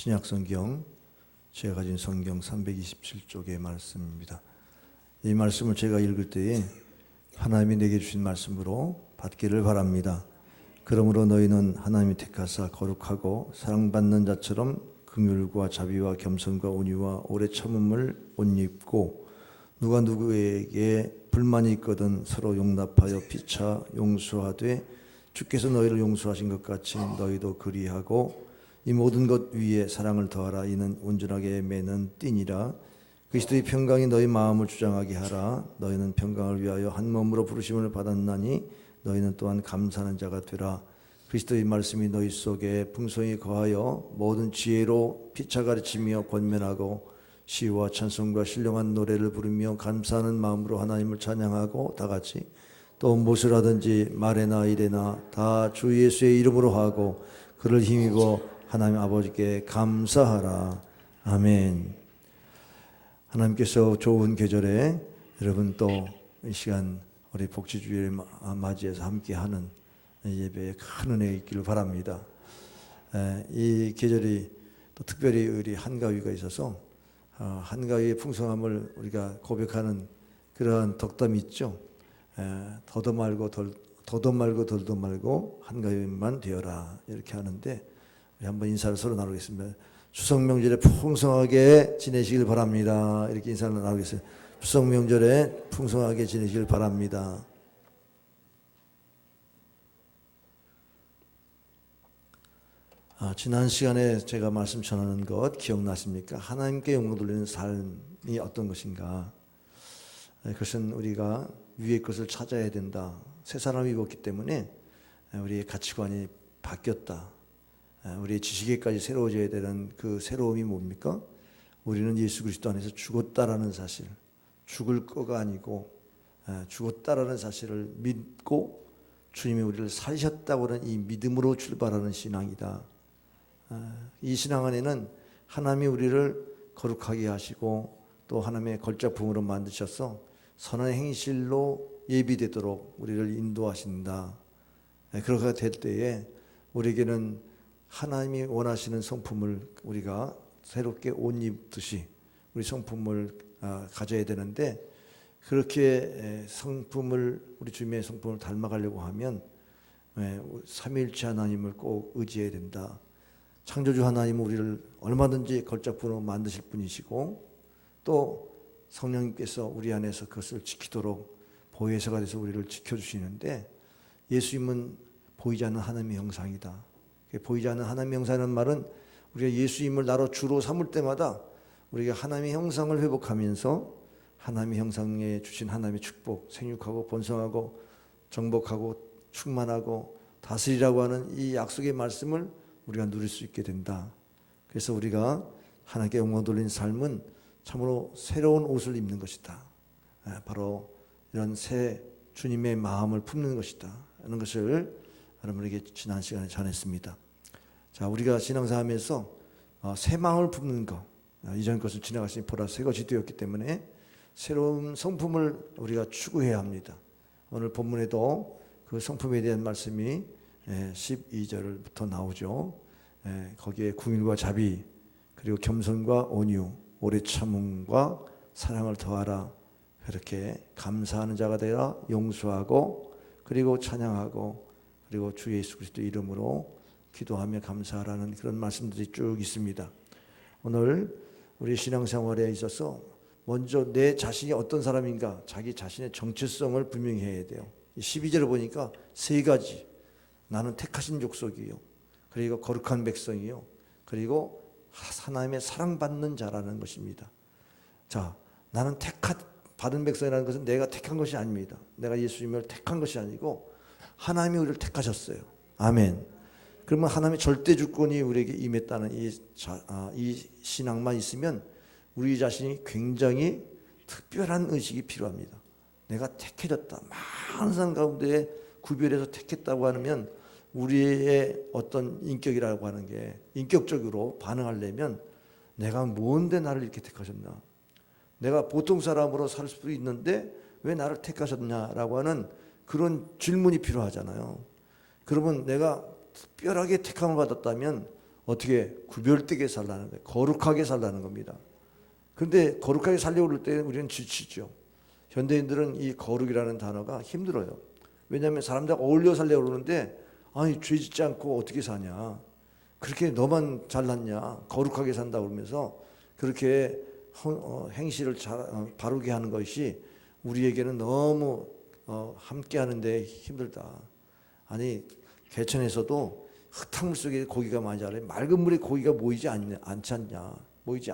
신약성경 제가 가진 성경 327쪽의 말씀입니다. 이 말씀을 제가 읽을 때에 하나님이 내게 주신 말씀으로 받기를 바랍니다. 그러므로 너희는 하나님이 택하사 거룩하고 사랑받는 자처럼 긍휼과 자비와 겸손과 온유와 오래 참음을 옷 입고 누가 누구에게 불만이 있거든 서로 용납하여 피차 용서하되 주께서 너희를 용서하신 것 같이 너희도 그리하고 이 모든 것 위에 사랑을 더하라. 이는 온전하게 매는 띠니라. 그리스도의 평강이 너희 마음을 주장하게 하라. 너희는 평강을 위하여 한 몸으로 부르심을 받았나니 너희는 또한 감사하는 자가 되라. 그리스도의 말씀이 너희 속에 풍성히 거하여 모든 지혜로 피차 가르치며 권면하고 시와 찬송과 신령한 노래를 부르며 감사하는 마음으로 하나님을 찬양하고 다같이 또 무엇을 하든지 말에나 일에나 다 주 예수의 이름으로 하고 그를 힘입어 하나님 아버지께 감사하라. 아멘. 하나님께서 좋은 계절에 여러분 또 이 시간 우리 복지주일을 맞이해서 함께하는 예배에 큰 은혜 있기를 바랍니다. 이 계절이 또 특별히 우리 한가위가 있어서 한가위의 풍성함을 우리가 고백하는 그러한 덕담이 있죠. 더도 말고 덜도 말고 한가위만 되어라 이렇게 하는데 우리 한번 인사를 서로 나누겠습니다. 추석 명절에 풍성하게 지내시길 바랍니다. 이렇게 인사를 나누겠습니다. 추석 명절에 풍성하게 지내시길 바랍니다. 지난 시간에 제가 말씀 전하는 것 기억나십니까? 하나님께 영광 돌리는 삶이 어떤 것인가? 그것은 우리가 위의 것을 찾아야 된다. 새 사람이 입었기 때문에 우리의 가치관이 바뀌었다. 우리의 지식에까지 새로워져야 되는 그 새로움이 뭡니까? 우리는 예수 그리스도 안에서 죽었다라는 사실, 죽을 거가 아니고 죽었다라는 사실을 믿고 주님이 우리를 살리셨다고 하는 이 믿음으로 출발하는 신앙이다. 이 신앙 안에는 하나님이 우리를 거룩하게 하시고 또 하나님의 걸작품으로 만드셔서 선한 행실로 예비되도록 우리를 인도하신다. 그렇게 될 때에 우리에게는 하나님이 원하시는 성품을 우리가 새롭게 옷 입듯이 우리 성품을 가져야 되는데 그렇게 성품을 우리 주님의 성품을 닮아가려고 하면 삼위일체 하나님을 꼭 의지해야 된다. 창조주 하나님은 우리를 얼마든지 걸작품으로 만드실 분이시고 또 성령님께서 우리 안에서 그것을 지키도록 보혜사가 돼서 우리를 지켜주시는데 예수님은 보이지 않는 하나님의 형상이다. 보이지 않는 하나님의 형상이라는 말은 우리가 예수님을 나로 주로 삼을 때마다 우리가 하나님의 형상을 회복하면서 하나님의 형상에 주신 하나님의 축복, 생육하고 번성하고 정복하고 충만하고 다스리라고 하는 이 약속의 말씀을 우리가 누릴 수 있게 된다. 그래서 우리가 하나님께 영광 돌리는 삶은 참으로 새로운 옷을 입는 것이다. 바로 이런 새 주님의 마음을 품는 것이다. 하는 것을 여러분에게 지난 시간에 전했습니다. 자, 우리가 신앙생활하면서 새 마음을 품는 것, 이전 것을 지나갔으니 보라 새 것이 되었기 때문에 새로운 성품을 우리가 추구해야 합니다. 오늘 본문에도 그 성품에 대한 말씀이 12절부터 나오죠. 거기에 긍휼과 자비 그리고 겸손과 온유 오래 참음과 사랑을 더하라. 그렇게 감사하는 자가 되라. 용서하고 그리고 찬양하고 그리고 주 예수 그리스도 이름으로 기도하며 감사하라는 그런 말씀들이 쭉 있습니다. 오늘 우리 신앙생활에 있어서 먼저 내 자신이 어떤 사람인가 자기 자신의 정체성을 분명히 해야 돼요. 12절을 보니까 세 가지. 나는 택하신 족속이요. 그리고 거룩한 백성이요. 그리고 하나님의 사랑받는 자라는 것입니다. 자, 나는 받은 백성이라는 것은 내가 택한 것이 아닙니다. 내가 예수님을 택한 것이 아니고 하나님이 우리를 택하셨어요. 아멘. 그러면 하나님의 절대 주권이 우리에게 임했다는 이 신앙만 있으면 우리 자신이 굉장히 특별한 의식이 필요합니다. 내가 택해졌다. 많은 사람 가운데 구별해서 택했다고 하면 우리의 어떤 인격이라고 하는 게 인격적으로 반응하려면 내가 뭔데 나를 이렇게 택하셨나? 내가 보통 사람으로 살 수도 있는데 왜 나를 택하셨냐라고 하는 그런 질문이 필요하잖아요. 그러면 내가 특별하게 택함을 받았다면 어떻게 구별되게 살라는 거예요. 거룩하게 살라는 겁니다. 그런데 거룩하게 살려고 그럴 때 우리는 지치죠. 현대인들은 이 거룩이라는 단어가 힘들어요. 왜냐하면 사람들과 어울려 살려고 그러는데 아니 죄 짓지 않고 어떻게 사냐. 그렇게 너만 잘났냐. 거룩하게 산다 그러면서 그렇게 행실을 바르게 하는 것이 우리에게는 너무 함께 하는데 힘들다. 아니 개천에서도 흙탕물 속에 고기가 많이 자라요. 맑은 물에 고기가 모이지 않지 않냐. 모이지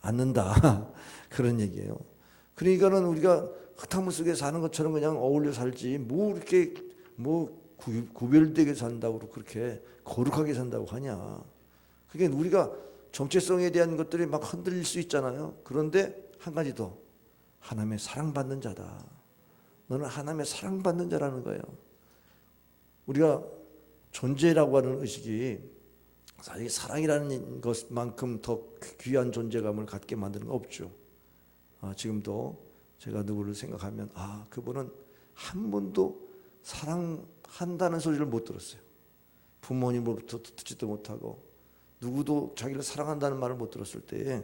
않는다. 그런 얘기예요. 그러니까는 우리가 흙탕물 속에 사는 것처럼 그냥 어울려 살지 뭐 이렇게 구별되게 산다고 그렇게 거룩하게 산다고 하냐. 그게 우리가 정체성에 대한 것들이 막 흔들릴 수 있잖아요. 그런데 한 가지 더, 하나님의 사랑받는 자다. 너는 하나님의 사랑받는 자라는 거예요. 우리가 존재라고 하는 의식이 사실 사랑이라는 것만큼 더 귀한 존재감을 갖게 만드는 거 없죠. 지금도 제가 누구를 생각하면 그분은 한 번도 사랑한다는 소리를 못 들었어요. 부모님으로부터 듣지도 못하고 누구도 자기를 사랑한다는 말을 못 들었을 때에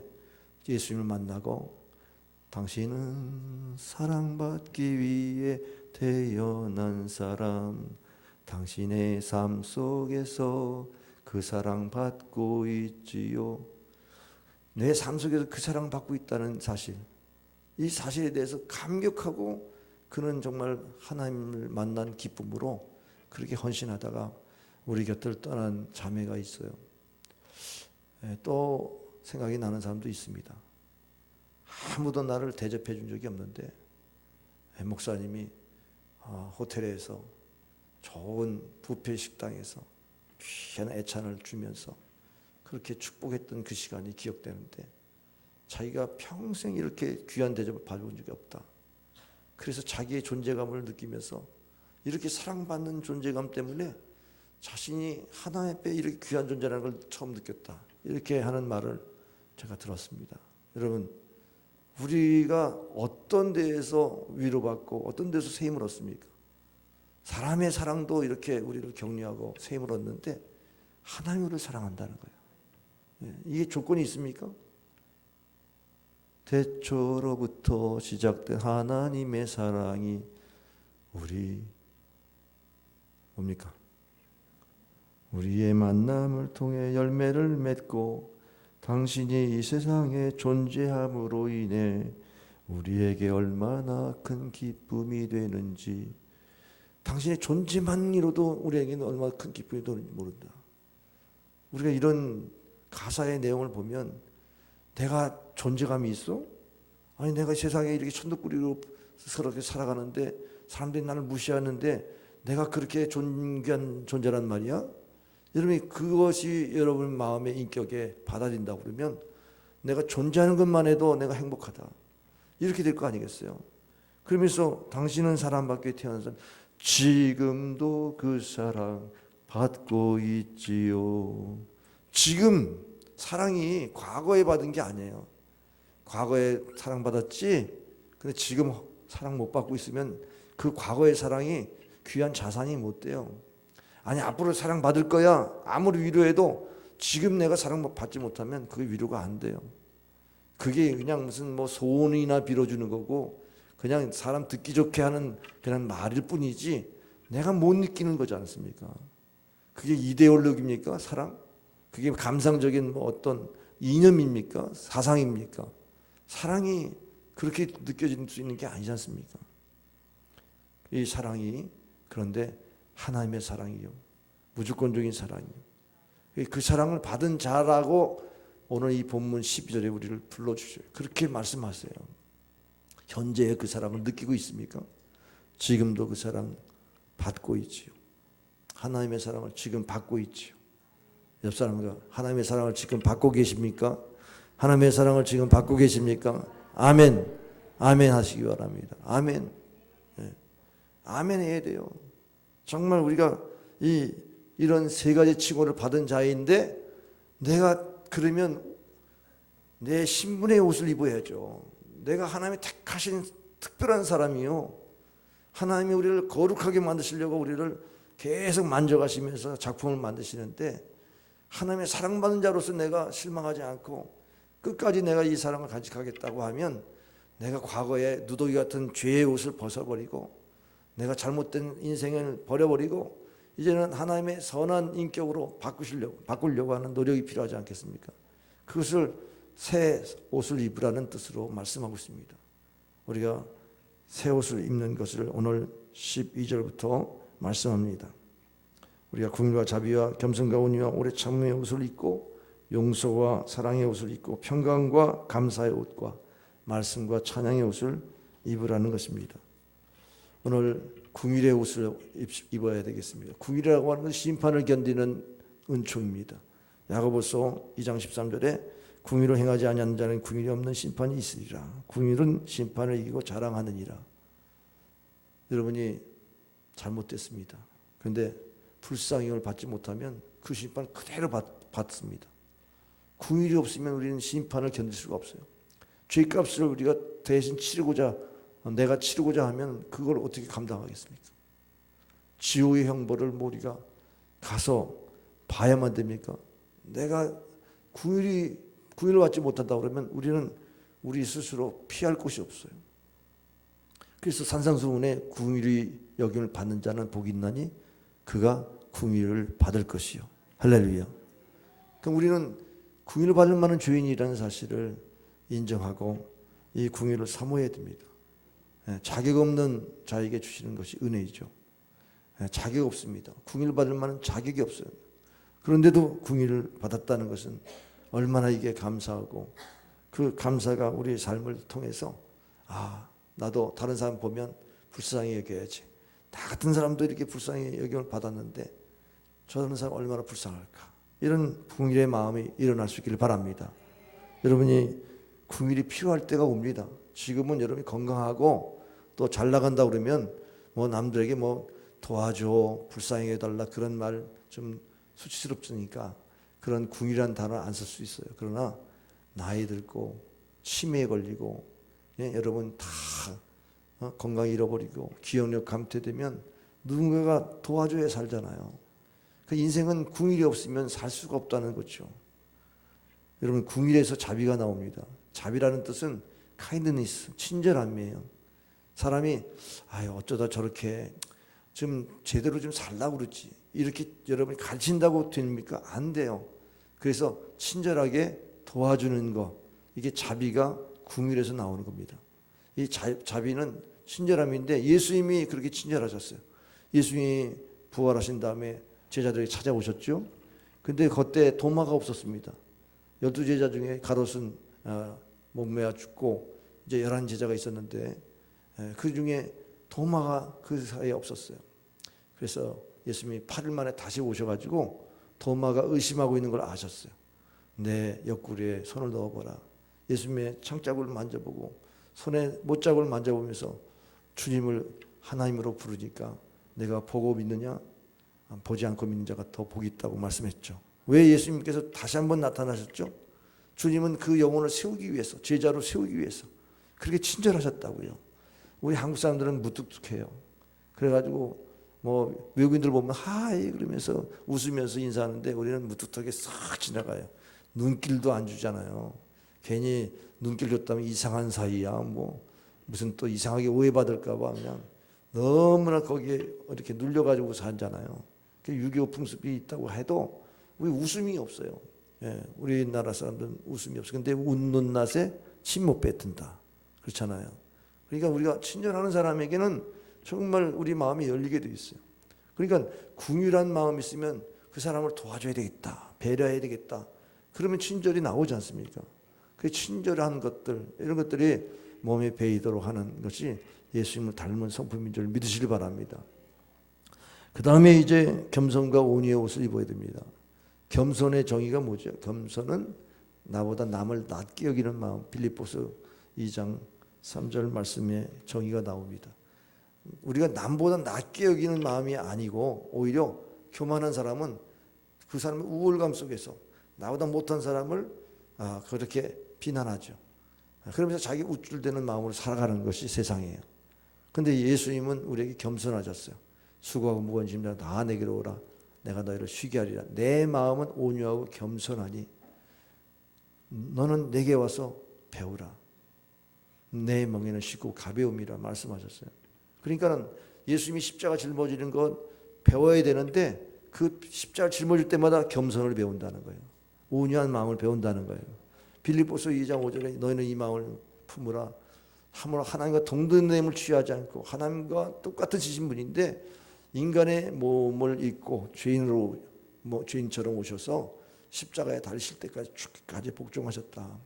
예수님을 만나고 당신은 사랑받기 위해 태어난 사람, 당신의 삶 속에서 그 사랑받고 있지요. 내 삶 속에서 그 사랑받고 있다는 사실, 이 사실에 대해서 감격하고 그는 정말 하나님을 만난 기쁨으로 그렇게 헌신하다가 우리 곁을 떠난 자매가 있어요. 또 생각이 나는 사람도 있습니다. 아무도 나를 대접해 준 적이 없는데 목사님이 호텔에서 좋은 뷔페 식당에서 귀한 애찬을 주면서 그렇게 축복했던 그 시간이 기억되는데 자기가 평생 이렇게 귀한 대접을 받아본 적이 없다. 그래서 자기의 존재감을 느끼면서 이렇게 사랑받는 존재감 때문에 자신이 하나님 앞에 이렇게 귀한 존재라는 걸 처음 느꼈다. 이렇게 하는 말을 제가 들었습니다. 여러분, 우리가 어떤 데에서 위로받고 어떤 데서 세임을 얻습니까? 사람의 사랑도 이렇게 우리를 격려하고 세임을 얻는데 하나님을 사랑한다는 거예요. 이게 조건이 있습니까? 태초로부터 시작된 하나님의 사랑이 뭡니까? 우리의 만남을 통해 열매를 맺고 당신이 이 세상에 존재함으로 인해 우리에게 얼마나 큰 기쁨이 되는지, 당신의 존재만으로도 우리에게는 얼마나 큰 기쁨이 되는지 모른다. 우리가 이런 가사의 내용을 보면 내가 존재감이 있어? 아니 내가 세상에 이렇게 천덕꾸리로 서럽게 살아가는데 사람들이 나를 무시하는데 내가 그렇게 존귀한 존재란 말이야? 여러분이 그것이 여러분 마음의 인격에 받아들인다고 그러면 내가 존재하는 것만 해도 내가 행복하다. 이렇게 될 거 아니겠어요? 그러면서 당신은 사랑받게 태어난 사람, 지금도 그 사랑 받고 있지요. 지금 사랑이 과거에 받은 게 아니에요. 과거에 사랑받았지, 근데 지금 사랑 못 받고 있으면 그 과거의 사랑이 귀한 자산이 못 돼요. 아니 앞으로 사랑받을 거야 아무리 위로해도 지금 내가 사랑받지 못하면 그게 위로가 안 돼요. 그게 그냥 무슨 소원이나 빌어주는 거고 그냥 사람 듣기 좋게 하는 그냥 말일 뿐이지 내가 못 느끼는 거지 않습니까? 그게 이데올로기입니까? 사랑? 그게 감상적인 어떤 이념입니까? 사상입니까? 사랑이 그렇게 느껴질 수 있는 게 아니지 않습니까? 이 사랑이 그런데 하나님의 사랑이요, 무조건적인 사랑이요. 그 사랑을 받은 자라고 오늘 이 본문 12절에 우리를 불러주셔요. 그렇게 말씀하세요. 현재의 그 사랑을 느끼고 있습니까? 지금도 그 사랑 받고 있지요. 하나님의 사랑을 지금 받고 있지요. 옆 사람과 하나님의 사랑을 지금 받고 계십니까? 하나님의 사랑을 지금 받고 계십니까? 아멘. 아멘 하시기 바랍니다. 아멘. 네. 아멘 해야 돼요. 정말 우리가 이런 세 가지 칭호를 받은 자인데 내가 그러면 내 신분의 옷을 입어야죠. 내가 하나님이 택하신 특별한 사람이요. 하나님이 우리를 거룩하게 만드시려고 우리를 계속 만져가시면서 작품을 만드시는데 하나님의 사랑받는 자로서 내가 실망하지 않고 끝까지 내가 이 사랑을 간직하겠다고 하면 내가 과거에 누더기 같은 죄의 옷을 벗어버리고 내가 잘못된 인생을 버려버리고 이제는 하나님의 선한 인격으로 바꾸려고 하는 노력이 필요하지 않겠습니까? 그것을 새 옷을 입으라는 뜻으로 말씀하고 있습니다. 우리가 새 옷을 입는 것을 오늘 12절부터 말씀합니다. 우리가 긍휼과 자비와 겸손과 온유와 오래 참음의 옷을 입고 용서와 사랑의 옷을 입고 평강과 감사의 옷과 말씀과 찬양의 옷을 입으라는 것입니다. 오늘 긍휼의 옷을 입어야 되겠습니다. 긍휼이라고 하는 것은 심판을 견디는 은총입니다. 야고보서 2장 13절에 긍휼을 행하지 아니하는 자는 긍휼이 없는 심판이 있으리라. 긍휼은 심판을 이기고 자랑하느니라. 여러분이 잘못됐습니다. 그런데 불쌍형을 받지 못하면 그 심판을 그대로 받습니다. 긍휼이 없으면 우리는 심판을 견딜 수가 없어요. 죄값을 우리가 대신 내가 치르고자 하면 그걸 어떻게 감당하겠습니까? 지옥의 형벌을 우리가 가서 봐야만 됩니까? 내가 긍휼을 받지 못한다 그러면 우리는 우리 스스로 피할 곳이 없어요. 그래서 산상수훈에 긍휼히 여김을 받는 자는 복이 있나니 그가 긍휼을 받을 것이요. 할렐루야. 그럼 우리는 긍휼을 받을 만한 죄인이라는 사실을 인정하고 이 긍휼을 사모해야 됩니다. 자격 없는 자에게 주시는 것이 은혜이죠. 자격 없습니다. 긍휼을 받을 만한 자격이 없어요. 그런데도 긍휼을 받았다는 것은 얼마나 이게 감사하고 그 감사가 우리의 삶을 통해서 나도 다른 사람 보면 불쌍히 여겨야지. 나 같은 사람도 이렇게 불쌍히 여김을 받았는데 저런 사람 얼마나 불쌍할까. 이런 긍휼의 마음이 일어날 수 있기를 바랍니다. 여러분이 긍휼이 필요할 때가 옵니다. 지금은 여러분이 건강하고 또 잘 나간다 그러면 남들에게 도와줘, 불쌍히 해달라 그런 말 좀 수치스럽으니까 그런 긍휼이라는 단어 안 쓸 수 있어요. 그러나 나이 들고 치매에 걸리고 여러분 다 건강 잃어버리고 기억력 감퇴되면 누군가가 도와줘야 살잖아요. 그 인생은 긍휼이 없으면 살 수가 없다는 거죠. 여러분 긍휼에서 자비가 나옵니다. 자비라는 뜻은 카인드니스, 친절함이에요. 사람이 어쩌다 저렇게 좀 제대로 좀 살라고 그러지 이렇게 여러분이 가르친다고 됩니까? 안 돼요. 그래서 친절하게 도와주는 거, 이게 자비가 긍휼에서 나오는 겁니다. 이 자비는 친절함인데 예수님이 그렇게 친절하셨어요. 예수님이 부활하신 다음에 제자들에게 찾아오셨죠. 근데 그때 도마가 없었습니다. 12제자 중에 가롯은 몸매야 죽고 이제 11제자가 있었는데 그 중에 도마가 그 사이에 없었어요. 그래서 예수님이 8일 만에 다시 오셔가지고 도마가 의심하고 있는 걸 아셨어요. 내 옆구리에 손을 넣어보라. 예수님의 창자국을 만져보고 손에 못자국을 만져보면서 주님을 하나님으로 부르니까 내가 보고 믿느냐? 보지 않고 믿는 자가 더 복이 있다고 말씀했죠. 왜 예수님께서 다시 한번 나타나셨죠? 주님은 그 영혼을 세우기 위해서, 제자로 세우기 위해서 그렇게 친절하셨다고요. 우리 한국 사람들은 무뚝뚝해요. 그래가지고 외국인들 보면 하이 그러면서 웃으면서 인사하는데 우리는 무뚝뚝하게 싹 지나가요. 눈길도 안 주잖아요. 괜히 눈길 줬다면 이상한 사이야. 무슨 또 이상하게 오해받을까 봐 그냥 너무나 거기에 이렇게 눌려가지고 살잖아요. 6.25 풍습이 있다고 해도 우리 웃음이 없어요. 우리나라 사람들은 웃음이 없어요. 근데 웃는 낯에 침 못 뱉는다. 그렇잖아요. 그러니까 우리가 친절하는 사람에게는 정말 우리 마음이 열리게 돼 있어요. 그러니까 긍휼한 마음이 있으면 그 사람을 도와줘야 되겠다. 배려해야 되겠다. 그러면 친절이 나오지 않습니까? 그 친절한 것들, 이런 것들이 몸에 배이도록 하는 것이 예수님을 닮은 성품인 줄 믿으시길 바랍니다. 그 다음에 이제 겸손과 온유의 옷을 입어야 됩니다. 겸손의 정의가 뭐죠? 겸손은 나보다 남을 낮게 여기는 마음. 빌립보서 2장 3절 말씀에 정의가 나옵니다. 우리가 남보다 낮게 여기는 마음이 아니고 오히려 교만한 사람은 그 사람의 우월감 속에서 나보다 못한 사람을 그렇게 비난하죠. 그러면서 자기 우쭐대는 마음으로 살아가는 것이 세상이에요. 그런데 예수님은 우리에게 겸손하셨어요. 수고하고 무거운 짐을 다 내게로 오라. 내가 너희를 쉬게 하리라. 내 마음은 온유하고 겸손하니 너는 내게 와서 배우라. 내 멍에는 쉽고 가벼움이라 말씀하셨어요. 그러니까는 예수님이 십자가 짊어지는 건 배워야 되는데 그 십자가 짊어질 때마다 겸손을 배운다는 거예요. 온유한 마음을 배운다는 거예요. 빌립보서 2장 5절에 너희는 이 마음을 품으라. 함으로 하나님과 동등됨을 취하지 않고 하나님과 똑같은 지신분인데 인간의 몸을 입고 죄인처럼 오셔서 십자가에 달리실 때까지 복종하셨다.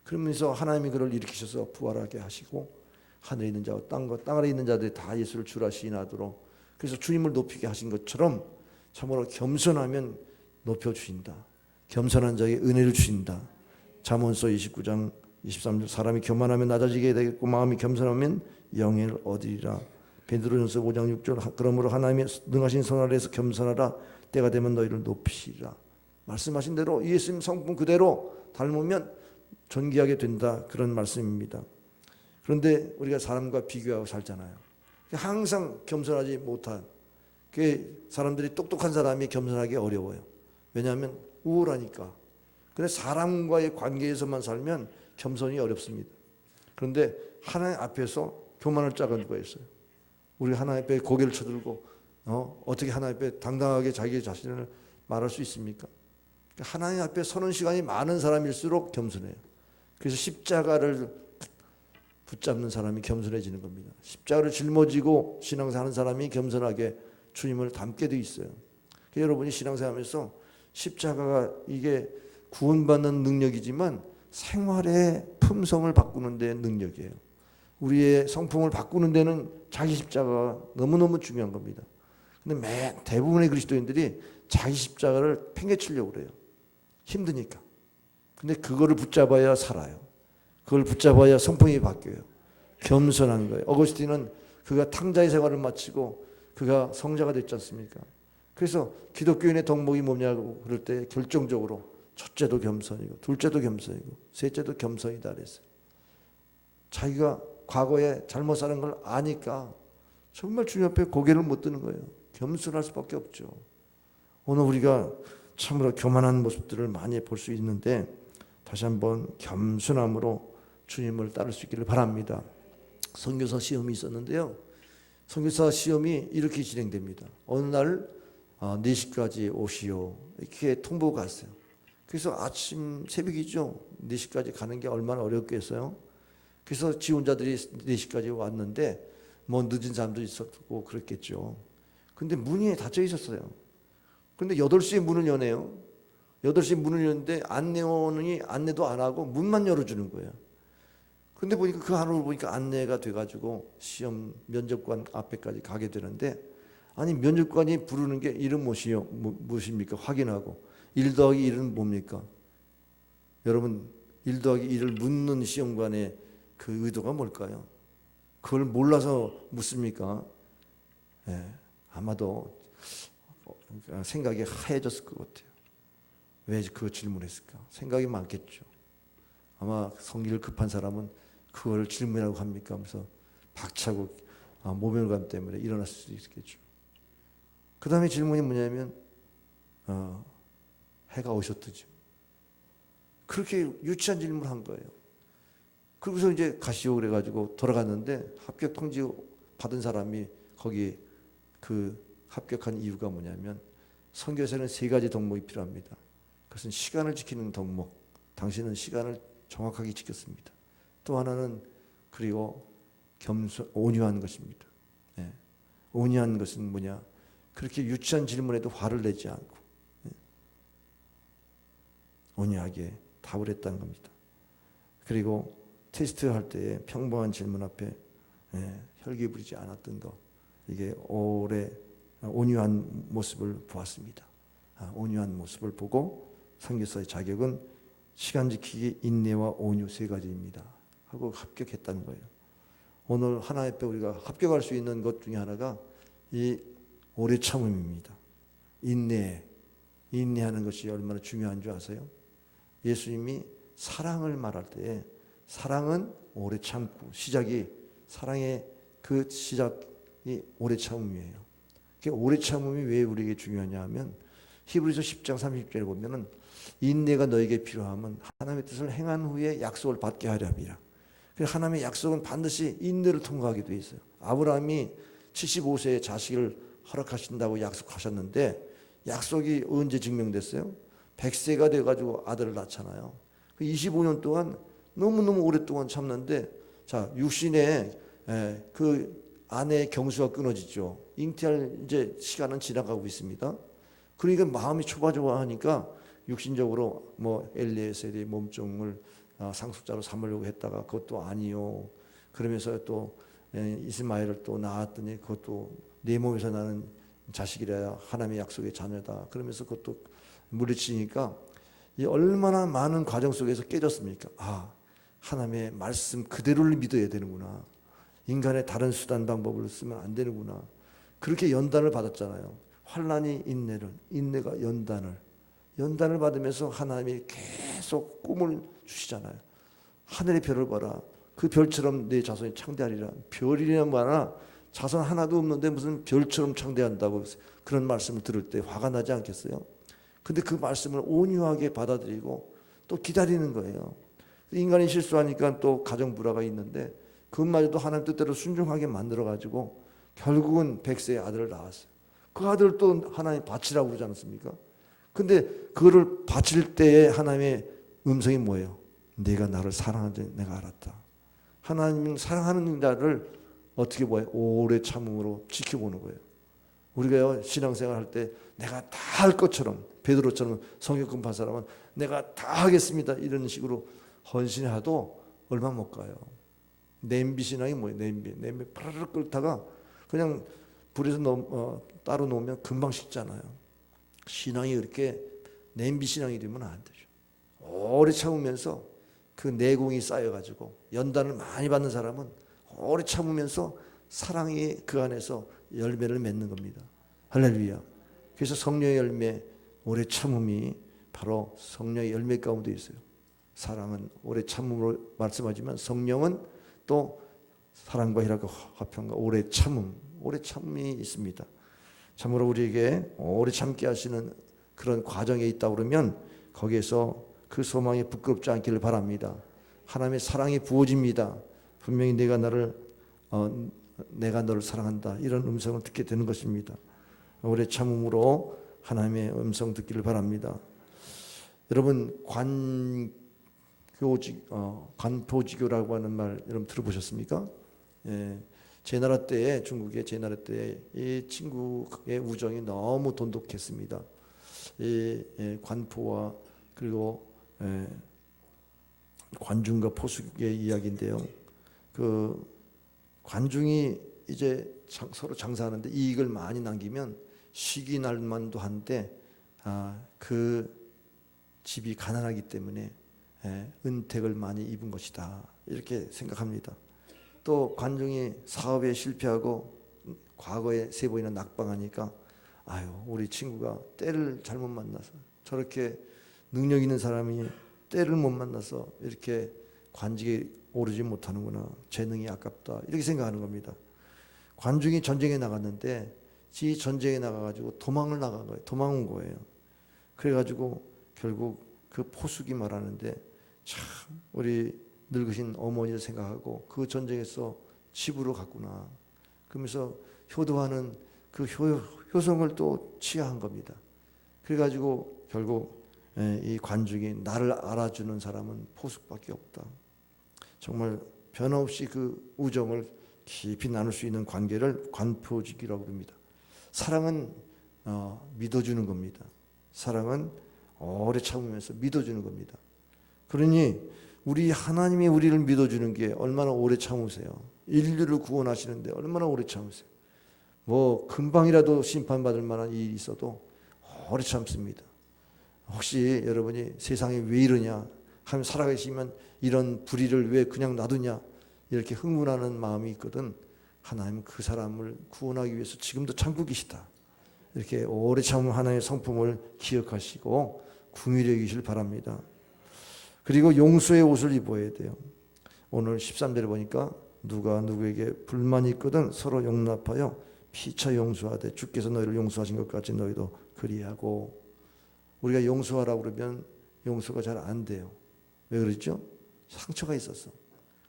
그러면서 하나님이 그를 일으키셔서 부활하게 하시고 하늘에 있는 자와 땅 아래 있는 자들이 다 예수를 주라 시인하도록 그래서 주님을 높이게 하신 것처럼 참으로 겸손하면 높여주신다. 겸손한 자에게 은혜를 주신다. 잠언서 29장 23절 사람이 교만하면 낮아지게 되겠고 마음이 겸손하면 영예를 얻으리라. 베드로전서 5장 6절 그러므로 하나님의 능하신 손 아래에서 겸손하라. 때가 되면 너희를 높이시리라. 말씀하신 대로 예수님 성품 그대로 닮으면 존귀하게 된다. 그런 말씀입니다. 그런데 우리가 사람과 비교하고 살잖아요. 항상 겸손하지 못한 사람들이 똑똑한 사람이 겸손하기 어려워요. 왜냐하면 우월하니까. 그런데 사람과의 관계에서만 살면 겸손이 어렵습니다. 그런데 하나님 앞에서 교만할 자가 누가 있어요? 우리 하나님 앞에 고개를 쳐들고 어떻게 하나님 앞에 당당하게 자기 자신을 말할 수 있습니까? 하나님 앞에 서는 시간이 많은 사람일수록 겸손해요. 그래서 십자가를 붙잡는 사람이 겸손해지는 겁니다. 십자가를 짊어지고 신앙생활하는 사람이 겸손하게 주님을 닮게 돼 있어요. 여러분이 신앙생활하면서 십자가가 이게 구원받는 능력이지만 생활의 품성을 바꾸는 데 능력이에요. 우리의 성품을 바꾸는 데는 자기 십자가가 너무너무 중요한 겁니다. 근데 대부분의 그리스도인들이 자기 십자가를 팽개치려고 그래요. 힘드니까. 근데 그거를 붙잡아야 살아요. 그걸 붙잡아야 성품이 바뀌어요. 겸손한 거예요. 어거스틴은 그가 탕자의 생활을 마치고 그가 성자가 됐지 않습니까? 그래서 기독교인의 덕목이 뭐냐고 그럴 때 결정적으로 첫째도 겸손이고 둘째도 겸손이고 셋째도 겸손이다 그랬어요. 자기가 과거에 잘못 사는 걸 아니까 정말 주님 앞에 고개를 못 드는 거예요. 겸손할 수밖에 없죠. 오늘 우리가 참으로 교만한 모습들을 많이 볼 수 있는데 다시 한번 겸손함으로 주님을 따를 수 있기를 바랍니다. 선교사 시험이 있었는데요. 선교사 시험이 이렇게 진행됩니다. 어느 날 4시까지 오시오 이렇게 통보가 왔어요. 그래서 아침 새벽이죠. 4시까지 가는 게 얼마나 어렵겠어요. 그래서 지원자들이 4시까지 왔는데 뭐 늦은 사람도 있었고 그랬겠죠. 근데 문이 닫혀 있었어요. 근데 8시에 문을 여네요. 8시에 문을 여는데 안내원이 안내도 안 하고 문만 열어주는 거예요. 근데 보니까 그 안으로 보니까 안내가 돼가지고 시험 면접관 앞에까지 가게 되는데 아니 면접관이 부르는 게 이름 무엇입니까? 확인하고 1 더하기 1은 뭡니까? 여러분 1 더하기 1을 묻는 시험관의 그 의도가 뭘까요? 그걸 몰라서 묻습니까? 네, 아마도 생각이 하얘졌을 것 같아요. 왜 그 질문했을까? 생각이 많겠죠. 아마 성질 급한 사람은 그걸 질문이라고 합니까? 하면서 박차고 모멸감 때문에 일어났을 수도 있겠죠. 그 다음에 질문이 뭐냐면 해가 오셨더죠. 그렇게 유치한 질문을 한 거예요. 그러고서 이제 가시오 그래가지고 돌아갔는데 합격 통지 받은 사람이 거기 그 합격한 이유가 뭐냐면 선교에서는 3가지 덕목이 필요합니다. 그것은 시간을 지키는 덕목. 당신은 시간을 정확하게 지켰습니다. 또 하나는 그리고 온유한 것입니다. 네. 온유한 것은 뭐냐? 그렇게 유치한 질문에도 화를 내지 않고 온유하게 답을 했다는 겁니다. 그리고 테스트할 때에 평범한 질문 앞에 혈기 부리지 않았던 것, 이게 오래 온유한 모습을 보았습니다. 온유한 모습을 보고 선교사의 자격은 시간 지키기, 인내와 온유 3가지입니다. 하고 합격했다는 거예요. 오늘 하나님 앞에 우리가 합격할 수 있는 것 중에 하나가 이 오래 참음입니다. 인내하는 것이 얼마나 중요한 줄 아세요? 예수님이 사랑을 말할 때 사랑은 오래 참고 사랑의 그 시작이 오래 참음이에요. 오래 참음이 왜 우리에게 중요하냐 하면 히브리서 10장 30절에 보면은 인내가 너에게 필요하면 하나님의 뜻을 행한 후에 약속을 받게 하려 함이라. 그래서 하나님의 약속은 반드시 인내를 통과하게 돼 있어요. 아브라함이 75세에 자식을 허락하신다고 약속하셨는데 약속이 언제 증명됐어요? 100세가 돼가지고 아들을 낳잖아요. 25년 동안 너무너무 오랫동안 참는데 자 육신의 그 아내의 경수가 끊어지죠. 잉태할 이제 시간은 지나가고 있습니다. 그러니까 마음이 초가조화하니까 육신적으로 뭐 엘리에셀의 몸종을 상속자로 삼으려고 했다가 그것도 아니요. 그러면서 또 이스마엘을 또 낳았더니 그것도 내 몸에서 나는 자식이라 하나님의 약속의 자녀다. 그러면서 그것도 물리치니까 이 얼마나 많은 과정 속에서 깨졌습니까? 아, 하나님의 말씀 그대로를 믿어야 되는구나. 인간의 다른 수단 방법을 쓰면 안 되는구나. 그렇게 연단을 받았잖아요. 환난이 인내를, 인내가 연단을 받으면서 하나님이 계속 꿈을 주시잖아요. 하늘의 별을 봐라. 그 별처럼 내 자손이 창대하리라. 별이나 뭐나 자손 하나도 없는데 무슨 별처럼 창대한다고 그런 말씀을 들을 때 화가 나지 않겠어요? 근데 그 말씀을 온유하게 받아들이고 또 기다리는 거예요. 인간이 실수하니까 또 가정 불화가 있는데 그것마저도 하나님 뜻대로 순종하게 만들어가지고 결국은 100세의 아들을 낳았어요. 그 아들을 또 하나님 바치라고 그러지 않습니까? 근데 그거를 바칠 때에 하나님의 음성이 뭐예요? 네가 나를 사랑하는지 내가 알았다. 하나님 사랑하는 자를 어떻게 보아요? 오래 참음으로 지켜보는 거예요. 우리가 신앙생활 할 때 내가 다 할 것처럼 베드로처럼 성경 급한 사람은 내가 다 하겠습니다 이런 식으로 헌신해도 얼마 못 가요. 냄비 신앙이 뭐예요? 냄비 파르르 끓다가 그냥 불에서 따로 놓으면 금방 식잖아요. 신앙이 그렇게 냄비 신앙이 되면 안 되죠. 오래 참으면서 그 내공이 쌓여가지고 연단을 많이 받는 사람은 오래 참으면서 사랑이 그 안에서 열매를 맺는 겁니다. 할렐루야. 그래서 성령의 열매, 오래 참음이 바로 성령의 열매 가운데 있어요. 사랑은 오래 참음으로 말씀하지만 성령은 또 사랑과 희락과 화평과 오래 참음이 있습니다. 참으로 우리에게 오래 참게 하시는 그런 과정에 있다 그러면 거기에서 그 소망이 부끄럽지 않기를 바랍니다. 하나님의 사랑이 부어집니다. 분명히 내가 너를 사랑한다 이런 음성을 듣게 되는 것입니다. 오래 참음으로 하나님의 음성 듣기를 바랍니다. 여러분 관포지교라고 하는 말 여러분 들어보셨습니까? 예, 제나라 때에 중국의 제나라 때에 이 친구의 우정이 너무 돈독했습니다. 이 관포와 그리고 관중과 포수의 이야기인데요. 그 관중이 이제 서로 장사하는데 이익을 많이 남기면 시기 날만도 한데 그 집이 가난하기 때문에 은택을 많이 입은 것이다 이렇게 생각합니다. 또 관중이 사업에 실패하고 과거에 세 번이나 낙방하니까 아유 우리 친구가 때를 잘못 만나서 저렇게 능력 있는 사람이 때를 못 만나서 이렇게 관직에 오르지 못하는구나. 재능이 아깝다. 이렇게 생각하는 겁니다. 관중이 전쟁에 나갔는데 지 전쟁에 나가가지고 도망을 나간 거예요. 도망온 거예요. 그래가지고 결국 그 포숙이 말하는데 참 우리 늙으신 어머니를 생각하고 그 전쟁에서 집으로 갔구나. 그러면서 효도하는 그 효성을 또 취하한 겁니다. 그래가지고 결국 이 관중이 나를 알아주는 사람은 포숙밖에 없다. 정말 변함없이 그 우정을 깊이 나눌 수 있는 관계를 관포지기라고 합니다. 사랑은 믿어주는 겁니다. 사랑은 오래 참으면서 믿어주는 겁니다. 그러니 우리 하나님이 우리를 믿어주는 게 얼마나 오래 참으세요. 인류를 구원하시는데 얼마나 오래 참으세요. 뭐 금방이라도 심판받을 만한 일이 있어도 오래 참습니다. 혹시 여러분이 세상이 왜 이러냐 하면 살아계시면 이런 불의를 왜 그냥 놔두냐 이렇게 흥분하는 마음이 있거든. 하나님은 그 사람을 구원하기 위해서 지금도 참고 계시다. 이렇게 오래 참은 하나님의 성품을 기억하시고 긍휼히 여기실 바랍니다. 그리고 용서의 옷을 입어야 돼요. 오늘 13절에 보니까 누가 누구에게 불만이 있거든 서로 용납하여 피차 용서하되 주께서 너희를 용서하신 것 같이 너희도 그리하고. 우리가 용서하라고 그러면 용서가 잘 안 돼요. 왜 그랬죠? 상처가 있었어.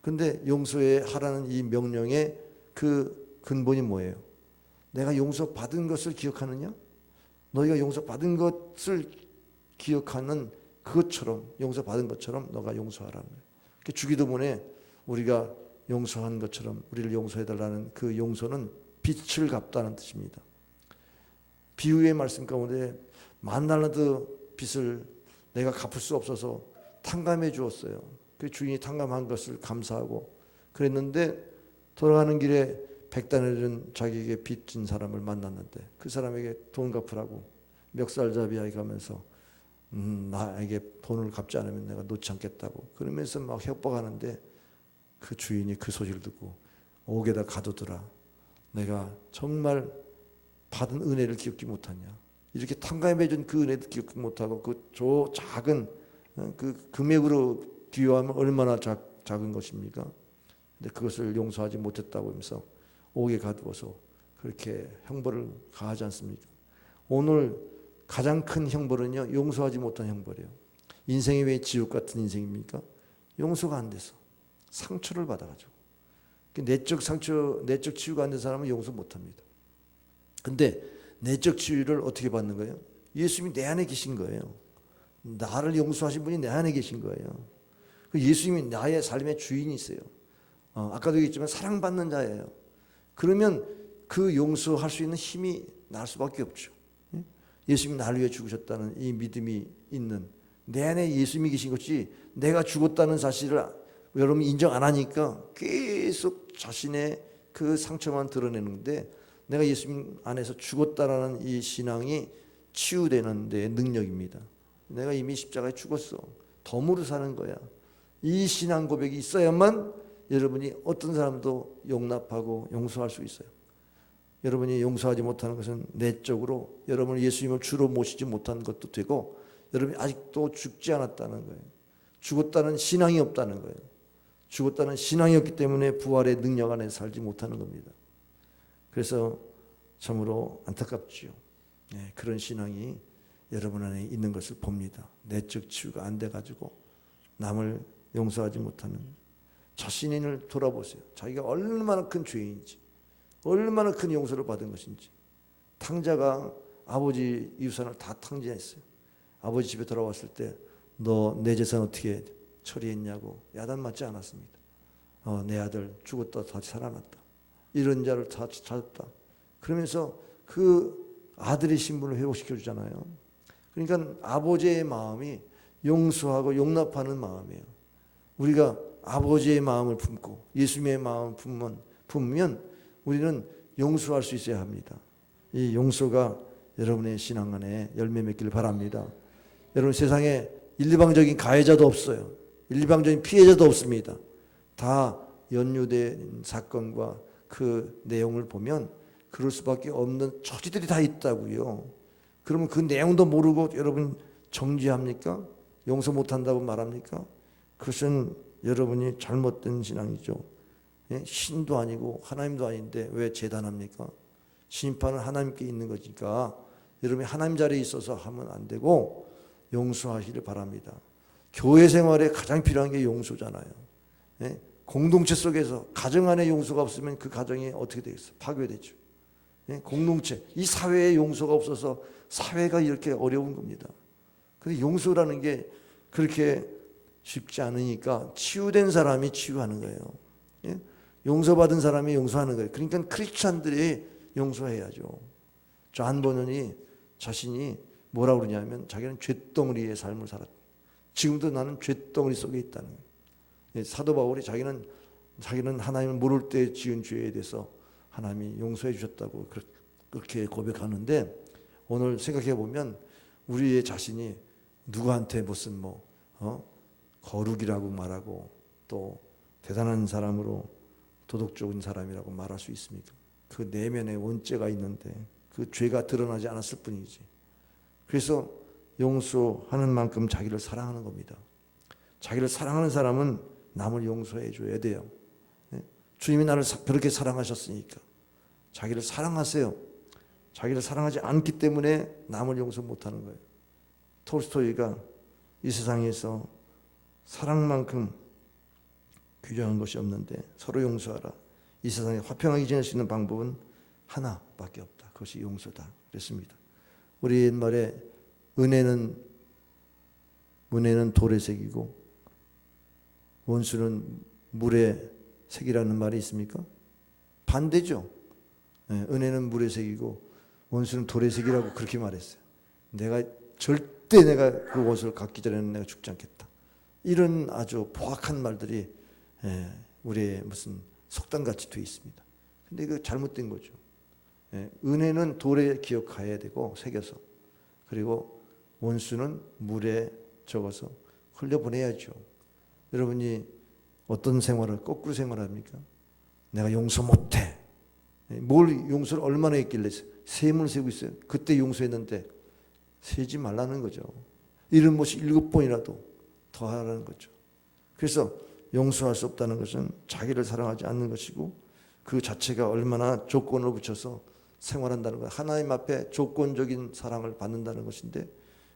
근데 용서하라는 이 명령의 그 근본이 뭐예요? 내가 용서받은 것을 기억하느냐? 너희가 용서받은 것을 기억하는 그것처럼, 용서받은 것처럼 너가 용서하라는 거예요. 주기도문에 우리가 용서한 것처럼 우리를 용서해달라는 그 용서는 빚을 갚다는 뜻입니다. 비유의 말씀 가운데 만달란트 빚을 내가 갚을 수 없어서 탕감해 주었어요. 그 주인이 탕감한 것을 감사하고 그랬는데 돌아가는 길에 100다나리온 자기에게 빚진 사람을 만났는데 그 사람에게 돈 갚으라고 멱살잡이하게 가면서 나에게 돈을 갚지 않으면 내가 놓지 않겠다고 그러면서 막 협박하는데 그 주인이 그 소식을 듣고 옥에다 가두더라. 내가 정말 받은 은혜를 기억지 못하냐. 이렇게 탕감해준 그 은혜도 기억 못하고 그 작은 그 금액으로 비유하면 얼마나 작은 것입니까? 근데 그것을 용서하지 못했다고 하면서 옥에 가두어서 그렇게 형벌을 가하지 않습니까? 오늘 가장 큰 형벌은요, 용서하지 못한 형벌이에요. 인생이 왜 지옥 같은 인생입니까? 용서가 안 돼서 상처를 받아가지고. 내적 상처, 내적 치유가 안 된 사람은 용서 못합니다. 근데 내적 치유를 어떻게 받는 거예요? 예수님이 내 안에 계신 거예요. 나를 용서하신 분이 내 안에 계신 거예요. 예수님이 나의 삶의 주인이세요. 아까도 얘기했지만 사랑받는 자예요. 그러면 그 용서할 수 있는 힘이 날 수밖에 없죠. 예수님이 나를 위해 죽으셨다는 이 믿음이 있는 내 안에 예수님이 계신 것이 내가 죽었다는 사실을 여러분이 인정 안 하니까 계속 자신의 그 상처만 드러내는데 내가 예수님 안에서 죽었다라는 이 신앙이 치유되는 데 능력입니다. 내가 이미 십자가에 죽었어. 덤으로 사는 거야. 이 신앙 고백이 있어야만 여러분이 어떤 사람도 용납하고 용서할 수 있어요. 여러분이 용서하지 못하는 것은 내적으로 여러분을 예수님을 주로 모시지 못한 것도 되고 여러분이 아직도 죽지 않았다는 거예요. 죽었다는 신앙이 없다는 거예요. 죽었다는 신앙이 없기 때문에 부활의 능력 안에 살지 못하는 겁니다. 그래서 참으로 안타깝지요. 네, 그런 신앙이 여러분 안에 있는 것을 봅니다. 내적 치유가 안 돼가지고 남을 용서하지 못하는 자신을 돌아보세요. 자기가 얼마나 큰 죄인인지 얼마나 큰 용서를 받은 것인지. 탕자가 아버지 유산을 다 탕진했어요. 아버지 집에 돌아왔을 때 너 내 재산 어떻게 처리했냐고 야단맞지 않았습니다. 내 아들 죽었다 다시 살아났다. 이런 자를 다 찾았다. 그러면서 그 아들의 신분을 회복시켜 주잖아요. 그러니까 아버지의 마음이 용서하고 용납하는 마음이에요. 우리가 아버지의 마음을 품고 예수님의 마음을 품으면 우리는 용서할 수 있어야 합니다. 이 용서가 여러분의 신앙 안에 열매 맺기를 바랍니다. 여러분 세상에 일방적인 가해자도 없어요. 일방적인 피해자도 없습니다. 다 연루된 사건과 그 내용을 보면 그럴 수밖에 없는 처지들이 다 있다고요. 그러면 그 내용도 모르고 여러분 정죄합니까? 용서 못한다고 말합니까? 그것은 여러분이 잘못된 신앙이죠. 신도 아니고 하나님도 아닌데 왜 재단합니까? 심판은 하나님께 있는 거니까 여러분이 하나님 자리에 있어서 하면 안 되고 용서하시길 바랍니다. 교회 생활에 가장 필요한 게 용서잖아요. 공동체 속에서 가정 안에 용서가 없으면 그 가정이 어떻게 되겠어요? 파괴되죠. 공동체, 이 사회에 용서가 없어서 사회가 이렇게 어려운 겁니다. 근데 용서라는 게 그렇게 쉽지 않으니까 치유된 사람이 치유하는 거예요. 용서받은 사람이 용서하는 거예요. 그러니까 크리스찬들이 용서해야죠. 존 버넌이 자신이 뭐라고 그러냐면 자기는 쇳덩어리의 삶을 살았다. 지금도 나는 쇳덩어리 속에 있다는 거예요. 사도 바울이 자기는 하나님을 모를 때 지은 죄에 대해서 하나님이 용서해 주셨다고 그렇게 고백하는데 오늘 생각해 보면 우리의 자신이 누구한테 무슨 거룩이라고 말하고 또 대단한 사람으로 도덕적인 사람이라고 말할 수 있습니까? 그 내면에 원죄가 있는데 그 죄가 드러나지 않았을 뿐이지. 그래서 용서하는 만큼 자기를 사랑하는 겁니다. 자기를 사랑하는 사람은 남을 용서해 줘야 돼요. 주님이 나를 그렇게 사랑하셨으니까 자기를 사랑하세요. 자기를 사랑하지 않기 때문에 남을 용서 못하는 거예요. 톨스토이가 이 세상에서 사랑만큼 귀중한 것이 없는데 서로 용서하라. 이 세상에 화평하게 지낼 수 있는 방법은 하나밖에 없다. 그것이 용서다. 그랬습니다. 우리 옛말에 은혜는 돌에 새기고 원수는 물에 새기라는 말이 있습니까? 반대죠. 은혜는 물에 새기고 원수는 돌에 새기라고 그렇게 말했어요. 내가 절대 내가 그 원수를 갚기 전에는 내가 죽지 않겠다. 이런 아주 포악한 말들이 우리의 무슨 속담같이 되어 있습니다. 근데 이거 잘못된 거죠. 은혜는 돌에 기억해야 되고 새겨서, 그리고 원수는 물에 적어서 흘려보내야죠. 여러분이 어떤 생활을 거꾸로 생활합니까? 내가 용서 못해. 뭘 용서를 얼마나 했길래 셈을 세고 있어요. 그때 용서했는데 세지 말라는 거죠. 이런 것이 7번이라도 더 하라는 거죠. 그래서 용서할 수 없다는 것은 자기를 사랑하지 않는 것이고 그 자체가 얼마나 조건을 붙여서 생활한다는 것, 하나님 앞에 조건적인 사랑을 받는다는 것인데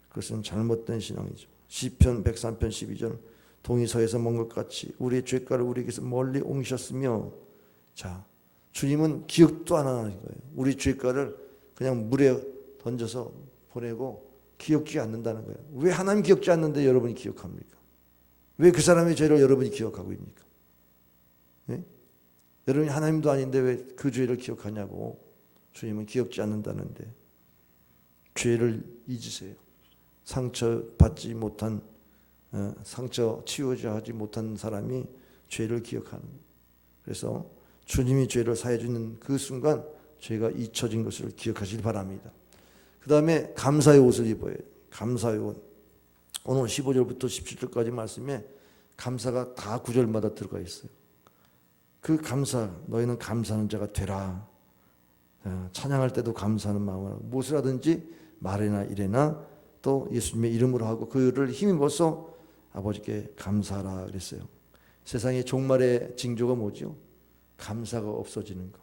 그것은 잘못된 신앙이죠. 시편 103편 12절 동이 서에서 먼 것 같이 우리의 죄가를 우리에게서 멀리 옮기셨으며, 자, 주님은 기억도 안 하는 거예요. 우리 죄가를 그냥 물에 던져서 보내고 기억지 않는다는 거예요. 왜 하나님 기억지 않는데 여러분이 기억합니까? 왜 그 사람의 죄를 여러분이 기억하고 있습니까? 네? 여러분이 하나님도 아닌데 왜 그 죄를 기억하냐고. 주님은 기억지 않는다는데 죄를 잊으세요. 상처받지 못한, 상처 치유하지 하지 못한 사람이 죄를 기억하는 거예요. 그래서 주님이 죄를 사해 주는 그 순간 죄가 잊혀진 것을 기억하시기 바랍니다. 그 다음에 감사의 옷을 입어요. 감사의 옷. 오늘 15절부터 17절까지 말씀에 감사가 다 구절마다 들어가 있어요. 그 감사, 너희는 감사하는 자가 되라. 찬양할 때도 감사하는 마음으로 무엇을 하든지 말이나 이래나 또 예수님의 이름으로 하고 그를 힘입어서 아버지께 감사하라 그랬어요. 세상의 종말의 징조가 뭐죠? 감사가 없어지는 것.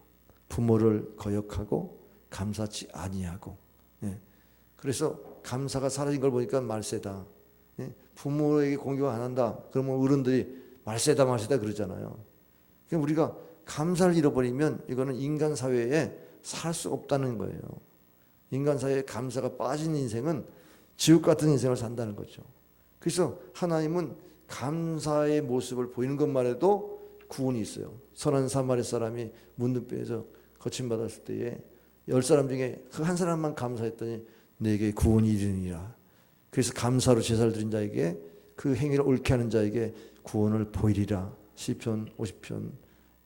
부모를 거역하고 감사치 아니하고. 그래서 감사가 사라진 걸 보니까 말세다. 부모에게 공격 안 한다. 그러면 어른들이 말세다 그러잖아요. 그러니까 우리가 감사를 잃어버리면 이거는 인간 사회에 살 수 없다는 거예요. 인간 사회에 감사가 빠진 인생은 지옥 같은 인생을 산다는 거죠. 그래서 하나님은 감사의 모습을 보이는 것만 해도 구원이 있어요. 선한 사마리 사람이 문둥병에서 거침받았을 때에 10사람 중에 그 한 사람만 감사했더니 내게 구원이 이르니라. 그래서 감사로 제사를 드린 자에게, 그 행위를 옳게 하는 자에게 구원을 보이리라. 시편 50편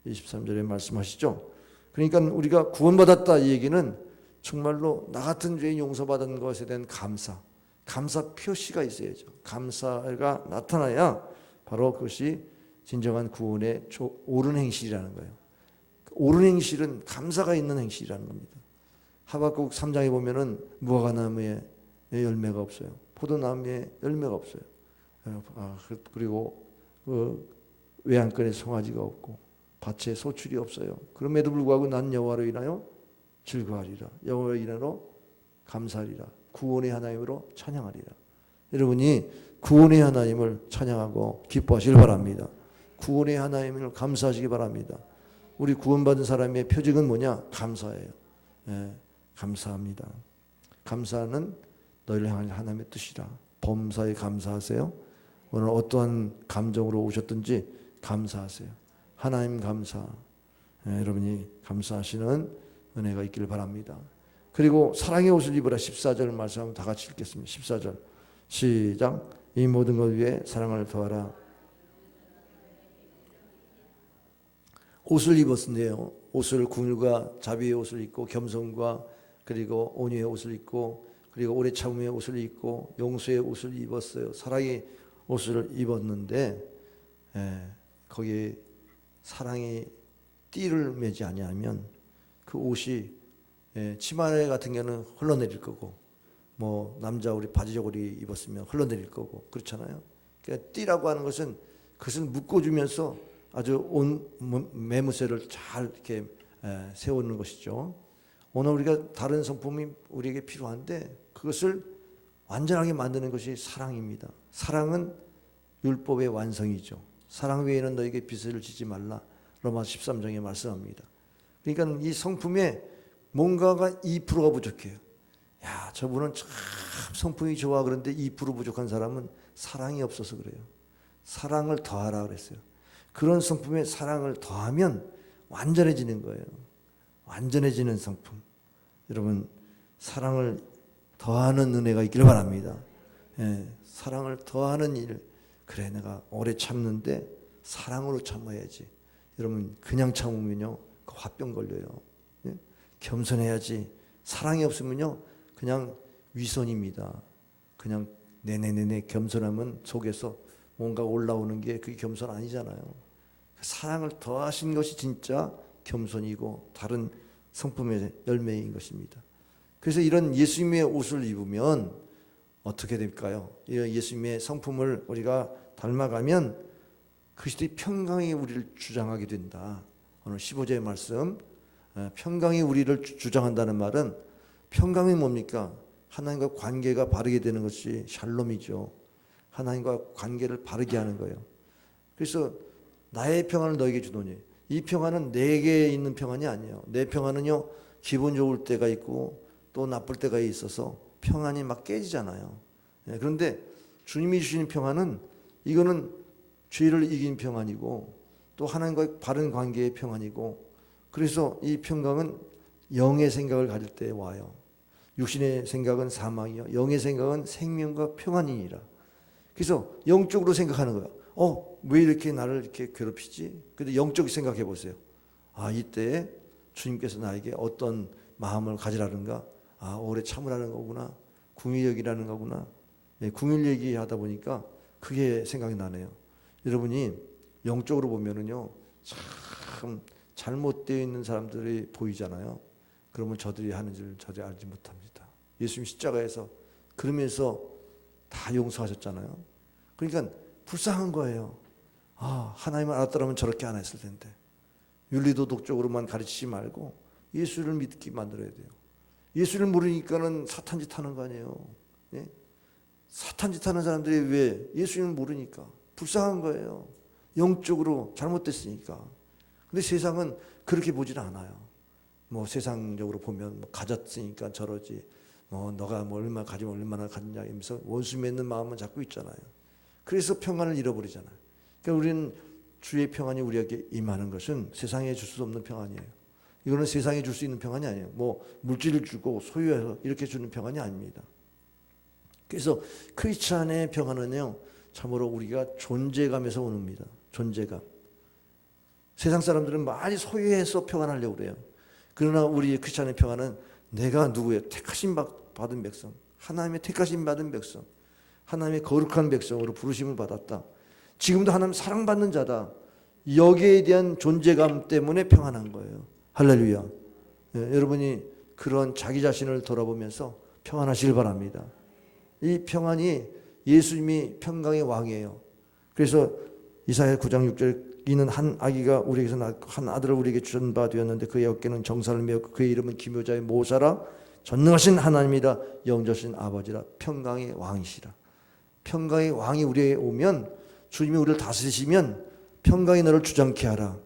23절에 말씀하시죠. 그러니까 우리가 구원받았다 이 얘기는 정말로 나 같은 죄인 용서받은 것에 대한 감사 표시가 있어야죠. 감사가 나타나야 바로 그것이 진정한 구원의 옳은 행실이라는 거예요. 옳은 행실은 감사가 있는 행실이라는 겁니다. 하박국 3장에 보면은 무화과나무에 열매가 없어요. 포도나무에 열매가 없어요. 그리고 외양간에 송아지가 없고 밭에 소출이 없어요. 그럼에도 불구하고 난 여호와로 인하여 즐거워하리라. 여호와로 인하여 감사하리라. 구원의 하나님으로 찬양하리라. 여러분이 구원의 하나님을 찬양하고 기뻐하시길 바랍니다. 구원의 하나님을 감사하시기 바랍니다. 우리 구원받은 사람의 표징은 뭐냐? 감사예요. 감사합니다. 감사는 너희를 향한 하나님의 뜻이라. 범사에 감사하세요. 오늘 어떠한 감정으로 오셨든지 감사하세요. 하나님 감사. 여러분이 감사하시는 은혜가 있기를 바랍니다. 그리고 사랑의 옷을 입으라. 14절 말씀하면 다 같이 읽겠습니다. 14절 시작. 이 모든 것 위에 사랑을 더하라. 옷을 입었는데요. 옷을 긍휼과 자비의 옷을 입고 겸손과 그리고 온유의 옷을 입고 그리고 오래 참음의 옷을 입고 용서의 옷을 입었어요. 사랑의 옷을 입었는데 거기에 사랑의 띠를 매지 아니하면 그 옷이 치마 같은 경우는 흘러내릴 거고 뭐 남자 우리 바지 저고리 입었으면 흘러내릴 거고 그렇잖아요. 그러니까 띠라고 하는 것은 그것을 묶어주면서 아주 온 매무새를 잘 이렇게 세우는 것이죠. 오늘 우리가 다른 성품이 우리에게 필요한데 그것을 완전하게 만드는 것이 사랑입니다. 사랑은 율법의 완성이죠. 사랑 외에는 너에게 빚을 지지 말라. 로마서 13장에 말씀합니다. 그러니까 이 성품에 뭔가가 2%가 부족해요. 야, 저분은 참 성품이 좋아. 그런데 2% 부족한 사람은 사랑이 없어서 그래요. 사랑을 더하라 그랬어요. 그런 성품에 사랑을 더하면 완전해지는 거예요. 완전해지는 성품. 여러분, 사랑을 더하는 은혜가 있기를 바랍니다. 사랑을 더하는 일. 그래, 내가 오래 참는데 사랑으로 참아야지. 여러분, 그냥 참으면요 그 화병 걸려요. 겸손해야지. 사랑이 없으면요 그냥 위선입니다. 그냥 네네네네 겸손하면 속에서 뭔가 올라오는 게 그게 겸손 아니잖아요. 사랑을 더하신 것이 진짜 겸손이고 다른 성품의 열매인 것입니다. 그래서 이런 예수님의 옷을 입으면 어떻게 될까요? 이런 예수님의 성품을 우리가 닮아가면 그리스도의 평강이 우리를 주장하게 된다. 오늘 15절의 말씀, 평강이 우리를 주장한다는 말은 평강이 뭡니까? 하나님과 관계가 바르게 되는 것이 샬롬이죠. 하나님과 관계를 바르게 하는 거예요. 그래서 나의 평안을 너에게 주노니, 이 평안은 내게 있는 평안이 아니에요. 내 평안은요 기분 좋을 때가 있고 또 나쁠 때가 있어서 평안이 막 깨지잖아요. 그런데 주님이 주시는 평안은 이거는 죄를 이긴 평안이고 또 하나님과의 바른 관계의 평안이고, 그래서 이 평강은 영의 생각을 가질 때 와요. 육신의 생각은 사망이요 영의 생각은 생명과 평안이니라. 그래서 영적으로 생각하는 거예요. 왜 이렇게 나를 이렇게 괴롭히지? 근데 영적으로 생각해 보세요. 이때 주님께서 나에게 어떤 마음을 가지라는가? 오래 참으라는 거구나. 궁일 얘기라는 거구나. 궁일 얘기하다 보니까 그게 생각이 나네요. 여러분이 영적으로 보면은요 참 잘못되어 있는 사람들이 보이잖아요. 그러면 저들이 하는 줄 저들이 알지 못합니다. 예수님 십자가에서 그러면서 다 용서하셨잖아요. 그러니까 불쌍한 거예요. 하나님을 알았더라면 저렇게 안 했을 텐데. 윤리도덕적으로만 가르치지 말고 예수를 믿게 만들어야 돼요. 예수를 모르니까는 사탄 짓 하는 거 아니에요. 예? 사탄 짓 하는 사람들이 왜? 예수님을 모르니까. 불쌍한 거예요. 영적으로 잘못됐으니까. 근데 세상은 그렇게 보질 않아요. 세상적으로 보면 가졌으니까 저러지. 너가 얼마나 가지면 얼마나 갖냐 하면서 원수 맺는 마음은 자꾸 있잖아요. 그래서 평안을 잃어버리잖아요. 그러니까 우리는 주의 평안이 우리에게 임하는 것은 세상에 줄 수 없는 평안이에요. 이거는 세상에 줄 수 있는 평안이 아니에요. 물질을 주고 소유해서 이렇게 주는 평안이 아닙니다. 그래서 크리스찬의 평안은요 참으로 우리가 존재감에서 옵니다. 존재감. 세상 사람들은 많이 소유해서 평안하려고 그래요. 그러나 우리 크리스찬의 평안은 내가 누구예요? 택하심 받은 백성, 하나님의 택하심 받은 백성, 하나님의 거룩한 백성으로 부르심을 받았다. 지금도 하나님 사랑받는 자다. 여기에 대한 존재감 때문에 평안한 거예요. 할렐루야. 여러분이 그런 자기 자신을 돌아보면서 평안하시길 바랍니다. 이 평안이 예수님이 평강의 왕이에요. 그래서 이사야 9장 6절 이는 한 아기가 우리에게서 한 아들을 우리에게 주신 바 되었는데 그의 어깨는 정사를 메었고 그의 이름은 기묘자의 모사라 전능하신 하나님이라 영저신 아버지라 평강의 왕이시라. 평강의 왕이 우리에게 오면 주님이 우리를 다스리시면 평강이 너를 주장케 하라.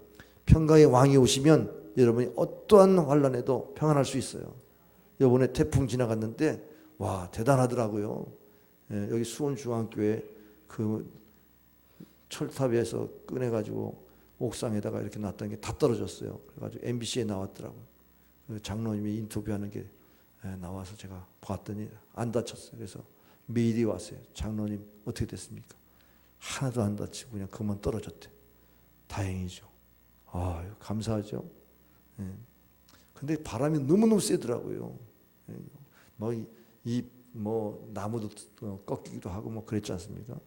평강의 왕이 오시면 여러분이 어떠한 환난에도 평안할 수 있어요. 이번에 태풍 지나갔는데 와 대단하더라고요. 여기 수원중앙교회 그 철탑에서 꺼내가지고 옥상에다가 이렇게 놨던 게 다 떨어졌어요. 그래가지고 MBC에 나왔더라고요. 장로님이 인터뷰하는 게 나와서 제가 봤더니 안 다쳤어요. 그래서 메일이 왔어요. 장로님 어떻게 됐습니까? 하나도 안 다치고 그냥 그만 떨어졌대. 다행이죠. 감사하죠. 근데 바람이 너무너무 세더라고요. 나무도 꺾이기도 하고 그랬지 않습니까?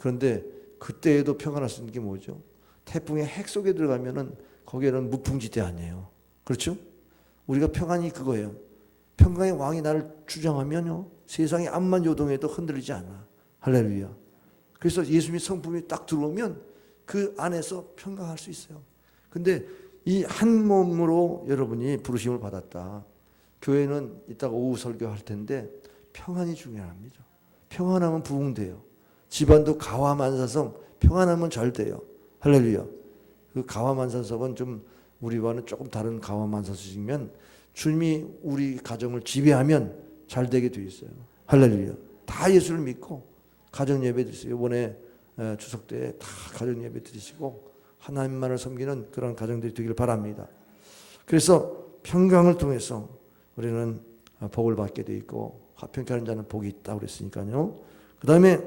그런데 그때에도 평안할 수 있는 게 뭐죠? 태풍의 핵 속에 들어가면은 거기에는 무풍지대 아니에요. 그렇죠? 우리가 평안이 그거예요. 평강의 왕이 나를 주장하면요 세상이 암만 요동해도 흔들리지 않아. 할렐루야. 그래서 예수님의 성품이 딱 들어오면 그 안에서 평강할 수 있어요. 근데 이 한 몸으로 여러분이 부르심을 받았다. 교회는 이따가 오후 설교할 텐데 평안이 중요합니다. 평안하면 부흥돼요. 집안도 가와만사성, 평안하면 잘 돼요. 할렐루야. 그 가와만사성은 좀 우리와는 조금 다른 가와만사성이면 주님이 우리 가정을 지배하면 잘 되게 돼 있어요. 할렐루야. 다 예수를 믿고 가정 예배 드리세요. 이번에 추석 때 다 가정 예배 드리시고 하나님만을 섬기는 그런 가정들이 되길 바랍니다. 그래서 평강을 통해서 우리는 복을 받게 돼 있고 화평케 하는 자는 복이 있다고 그랬으니까요. 그 다음에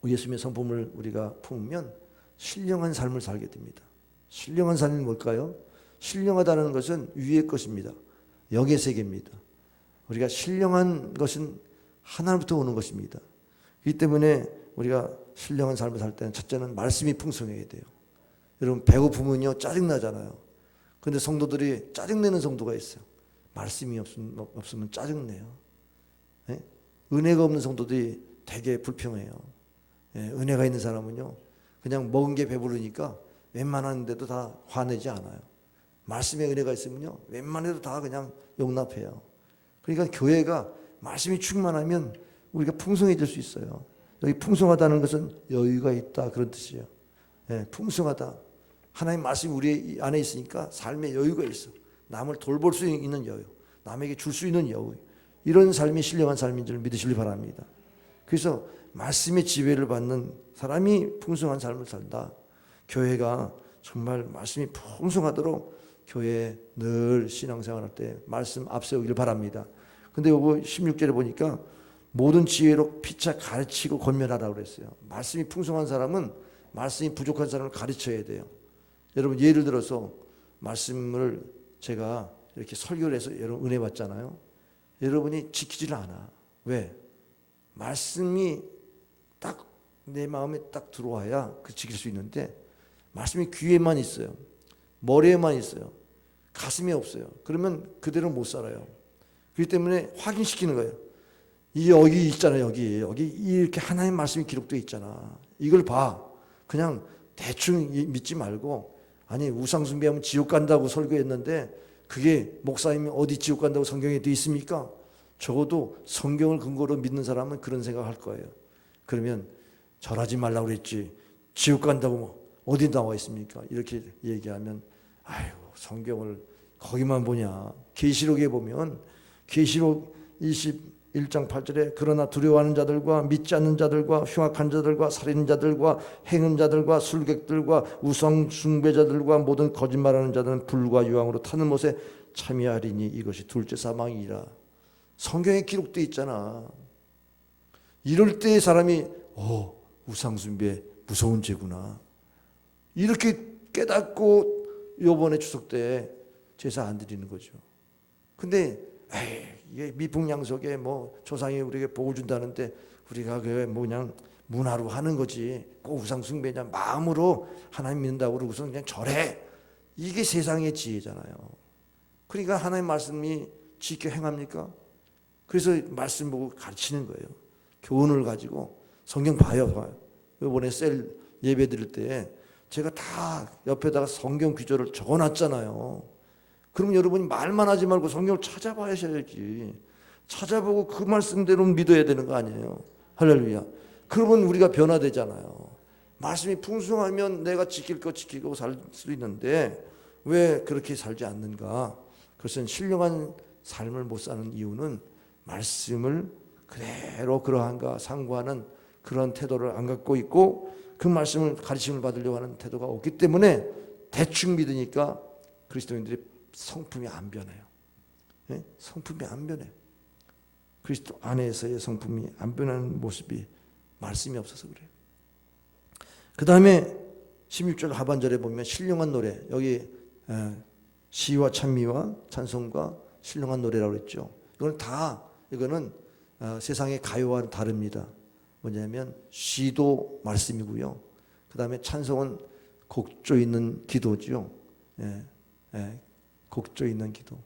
예수님의 성품을 우리가 품으면 신령한 삶을 살게 됩니다. 신령한 삶이 뭘까요? 신령하다는 것은 위의 것입니다. 영의 세계입니다. 우리가 신령한 것은 하나님부터 오는 것입니다. 그렇기 때문에 우리가 신령한 삶을 살 때는 첫째는 말씀이 풍성해야 돼요. 여러분 배고프면요 짜증나잖아요. 근데 성도들이 짜증내는 성도가 있어요. 말씀이 없으면 짜증내요. 네? 은혜가 없는 성도들이 되게 불평해요. 네? 은혜가 있는 사람은요 그냥 먹은 게 배부르니까 웬만한데도 다 화내지 않아요. 말씀에 은혜가 있으면요 웬만해도 다 그냥 용납해요. 그러니까 교회가 말씀이 충만하면 우리가 풍성해질 수 있어요. 여기 풍성하다는 것은 여유가 있다 그런 뜻이에요. 네, 풍성하다. 하나님 말씀이 우리 안에 있으니까 삶에 여유가 있어. 남을 돌볼 수 있는 여유, 남에게 줄 수 있는 여유. 이런 삶이 신령한 삶인 줄 믿으시길 바랍니다. 그래서 말씀의 지배를 받는 사람이 풍성한 삶을 산다. 교회가 정말 말씀이 풍성하도록 교회에 늘 신앙생활할 때 말씀 앞세우기를 바랍니다. 근데 요거 16절에 보니까 모든 지혜로 피차 가르치고 권면하라고 그랬어요. 말씀이 풍성한 사람은 말씀이 부족한 사람을 가르쳐야 돼요. 여러분 예를 들어서 말씀을 제가 이렇게 설교를 해서 여러분 은혜 받잖아요. 여러분이 지키지를 않아. 왜? 말씀이 딱 내 마음에 딱 들어와야 그 지킬 수 있는데 말씀이 귀에만 있어요. 머리에만 있어요. 가슴에 없어요. 그러면 그대로 못 살아요. 그렇기 때문에 확인시키는 거예요. 이 여기 있잖아요. 여기 이렇게 하나님 말씀이 기록되어 있잖아. 이걸 봐. 그냥 대충 믿지 말고 아니 우상 숭배하면 지옥 간다고 설교했는데 그게 목사님이 어디 지옥 간다고 성경에 되어 있습니까? 적어도 성경을 근거로 믿는 사람은 그런 생각할 거예요. 그러면 절하지 말라고 그랬지 지옥 간다고 뭐 어디 나와 있습니까? 이렇게 얘기하면 아유 성경을 거기만 보냐. 계시록에 보면 계시록 21장 8절에 그러나 두려워하는 자들과 믿지 않는 자들과 흉악한 자들과 살인자들과 행음자들과 술객들과 우상 숭배자들과 모든 거짓말하는 자들은 불과 유황으로 타는 못에 참여하리니 이것이 둘째 사망이라. 성경에 기록되어 있잖아. 이럴 때 사람이 우상 숭배 무서운 죄구나 이렇게 깨닫고 요번에 추석 때 제사 안 드리는 거죠. 근데 이게 미풍양속에 뭐 조상이 우리에게 복을 준다는데 우리가 그게 뭐 그냥 문화로 하는 거지 꼭 우상 숭배냐 마음으로 하나님 믿는다고 그러고서 그냥 절해. 이게 세상의 지혜잖아요. 그러니까 하나님 말씀이 지켜 행합니까? 그래서 말씀 보고 가르치는 거예요. 교훈을 가지고 성경 봐요. 이번에 셀 예배 드릴 때 제가 다 옆에다가 성경 구절을 적어놨잖아요. 그럼 여러분이 말만 하지 말고 성경을 찾아봐야지. 찾아보고 그 말씀대로 믿어야 되는 거 아니에요. 할렐루야. 그러면 우리가 변화되잖아요. 말씀이 풍성하면 내가 지킬 거 지키고 살 수 있는데 왜 그렇게 살지 않는가? 그것은 신령한 삶을 못 사는 이유는 말씀을 그대로 그러한가 상고하는 그런 태도를 안 갖고 있고 그 말씀을 가르침을 받으려고 하는 태도가 없기 때문에 대충 믿으니까 그리스도인들이 성품이 안 변해요. 네? 성품이 안 변해. 그리스도 안에서의 성품이 안 변하는 모습이 말씀이 없어서 그래요. 그 다음에 16절 하반절에 보면 신령한 노래, 여기 시와 찬미와 찬송과 신령한 노래라고 했죠. 이거는 세상의 가요와는 다릅니다. 뭐냐면 시도 말씀이고요. 그 다음에 찬송은 곡조 있는 기도죠. 곡조 있는 기도.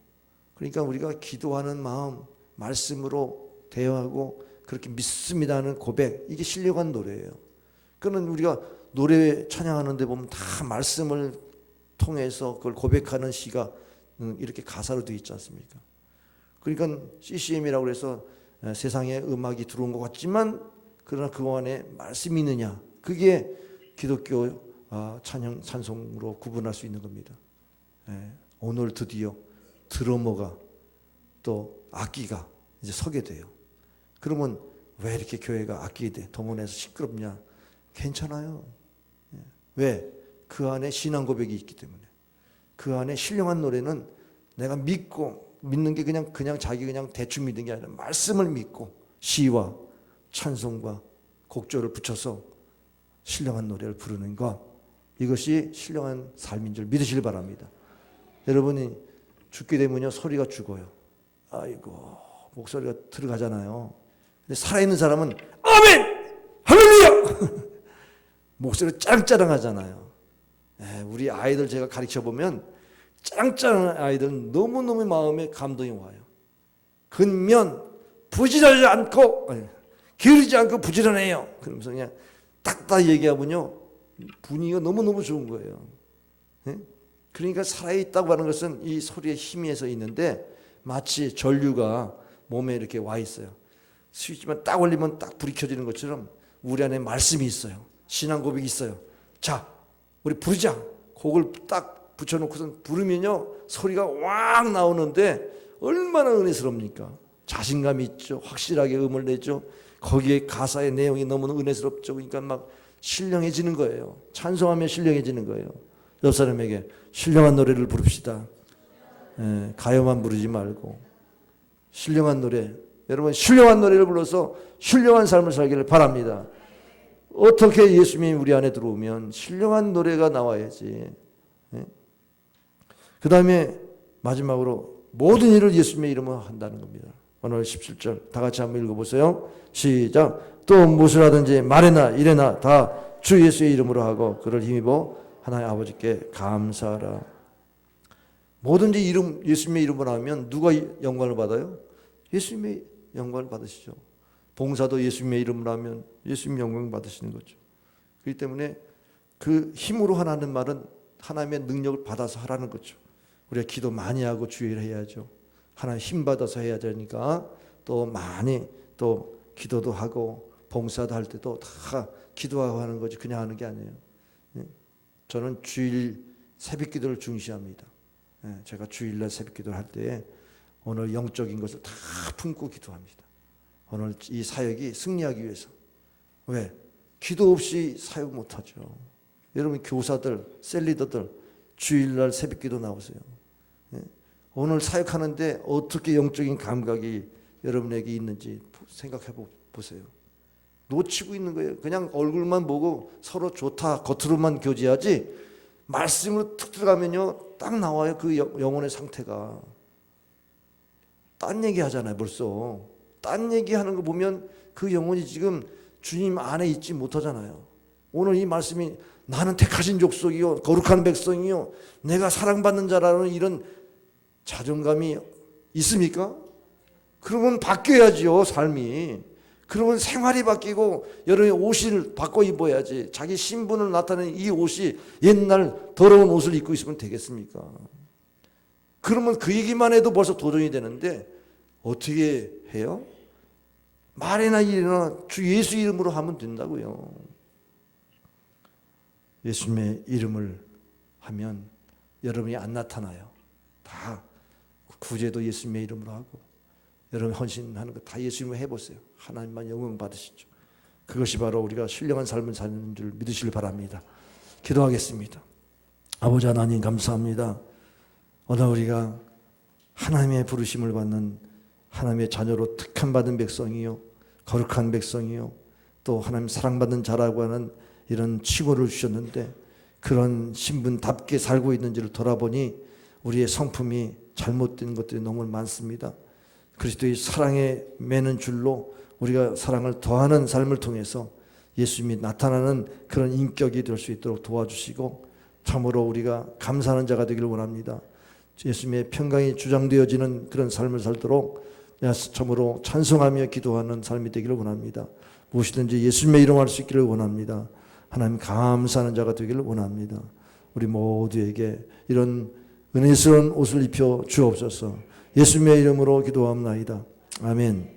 그러니까 우리가 기도하는 마음, 말씀으로 대화하고 그렇게 믿습니다 하는 고백, 이게 신령한 노래예요. 그러면 우리가 노래 찬양하는 데 보면 다 말씀을 통해서 그걸 고백하는 시가 이렇게 가사로 되어 있지 않습니까? 그러니까 CCM이라고 해서 세상에 음악이 들어온 것 같지만 그러나 그 안에 말씀이 있느냐, 그게 기독교 찬송으로 구분할 수 있는 겁니다. 오늘 드디어 드러머가 또 악기가 이제 서게 돼요. 그러면 왜 이렇게 교회가 악기에 돼? 동원해서 시끄럽냐? 괜찮아요. 왜? 그 안에 신앙 고백이 있기 때문에. 그 안에 신령한 노래는 내가 믿는 게 그냥 자기 그냥 대충 믿는 게 아니라 말씀을 믿고 시와 찬송과 곡조를 붙여서 신령한 노래를 부르는 것, 이것이 신령한 삶인 줄 믿으시길 바랍니다. 여러분이 죽게 되면요 소리가 죽어요. 아이고 목소리가 들어가잖아요. 근데 살아있는 사람은 아멘! 할렐루야! 목소리가 짱짱하잖아요. 우리 아이들 제가 가르쳐보면 짱짱한 아이들은 너무너무 마음에 감동이 와요. 근면 부지런하지 않고 게으르지 않고 부지런해요. 그러면서 그냥 딱딱 얘기하면요 분위기가 너무너무 좋은 거예요. 그러니까 살아있다고 하는 것은 이 소리의 힘에서 있는데 마치 전류가 몸에 이렇게 와 있어요. 스위치만 딱 올리면 딱 불이 켜지는 것처럼 우리 안에 말씀이 있어요. 신앙 고백이 있어요. 자, 우리 부르자. 곡을 딱 붙여놓고서 부르면요 소리가 왕 나오는데 얼마나 은혜스럽습니까? 자신감이 있죠. 확실하게 음을 내죠. 거기에 가사의 내용이 너무나 은혜스럽죠. 그러니까 막 신령해지는 거예요. 찬송하면 신령해지는 거예요. 옆 사람에게 신령한 노래를 부릅시다. 가요만 부르지 말고 신령한 노래. 여러분 신령한 노래를 불러서 신령한 삶을 살기를 바랍니다. 어떻게 예수님이 우리 안에 들어오면 신령한 노래가 나와야지. 그 다음에 마지막으로 모든 일을 예수님의 이름으로 한다는 겁니다. 오늘 17절 다 같이 한번 읽어보세요. 시작. 또 무엇을 하든지 말이나 일에나 다 주 예수의 이름으로 하고 그를 힘입어 하나님 아버지께 감사하라. 뭐든지 예수님의 이름으로 하면 누가 영광을 받아요? 예수님의 영광을 받으시죠. 봉사도 예수님의 이름으로 하면 예수님 영광을 받으시는 거죠. 그렇기 때문에 그 힘으로 하라는 말은 하나님의 능력을 받아서 하라는 거죠. 우리가 기도 많이 하고 주의를 해야죠. 하나님 힘 받아서 해야 되니까 또 많이 또 기도도 하고 봉사도 할 때도 다 기도하고 하는 거지 그냥 하는 게 아니에요. 저는 주일 새벽 기도를 중시합니다. 제가 주일날 새벽 기도를 할 때 오늘 영적인 것을 다 품고 기도합니다. 오늘 이 사역이 승리하기 위해서. 왜? 기도 없이 사역 못하죠. 여러분 교사들, 셀리더들 주일날 새벽 기도 나오세요. 오늘 사역하는데 어떻게 영적인 감각이 여러분에게 있는지 생각해 보세요. 놓치고 있는 거예요. 그냥 얼굴만 보고 서로 좋다 겉으로만 교제하지 말씀으로 툭 들어가면요 딱 나와요. 그 영혼의 상태가. 딴 얘기 하잖아요. 벌써 딴 얘기 하는 거 보면 그 영혼이 지금 주님 안에 있지 못하잖아요. 오늘 이 말씀이 나는 택하신 족속이요 거룩한 백성이요 내가 사랑받는 자라는 이런 자존감이 있습니까? 그러면 바뀌어야지요 삶이. 그러면 생활이 바뀌고 여러분의 옷을 바꿔 입어야지. 자기 신분을 나타내는 이 옷이 옛날 더러운 옷을 입고 있으면 되겠습니까? 그러면 그 얘기만 해도 벌써 도전이 되는데 어떻게 해요? 말이나 일이나 주 예수 이름으로 하면 된다고요. 예수님의 이름을 하면 여러분이 안 나타나요. 다 구제도 예수님의 이름으로 하고 여러분 헌신하는 거 다 예수님으로 해보세요. 하나님만 영광 받으시죠. 그것이 바로 우리가 신령한 삶을 사는 줄 믿으시길 바랍니다. 기도하겠습니다. 아버지 하나님 감사합니다. 오늘 우리가 하나님의 부르심을 받는 하나님의 자녀로 특함받은 백성이요 거룩한 백성이요 또 하나님 사랑받는 자라고 하는 이런 칭호를 주셨는데 그런 신분답게 살고 있는지를 돌아보니 우리의 성품이 잘못된 것들이 너무 많습니다. 그리스도의 사랑에 매는 줄로 우리가 사랑을 더하는 삶을 통해서 예수님이 나타나는 그런 인격이 될 수 있도록 도와주시고 참으로 우리가 감사하는 자가 되기를 원합니다. 예수님의 평강이 주장되어지는 그런 삶을 살도록 참으로 찬송하며 기도하는 삶이 되기를 원합니다. 무엇이든지 예수님의 이름으로 할 수 있기를 원합니다. 하나님 감사하는 자가 되기를 원합니다. 우리 모두에게 이런 은혜스러운 옷을 입혀 주옵소서. 예수님의 이름으로 기도합나이다. 아멘.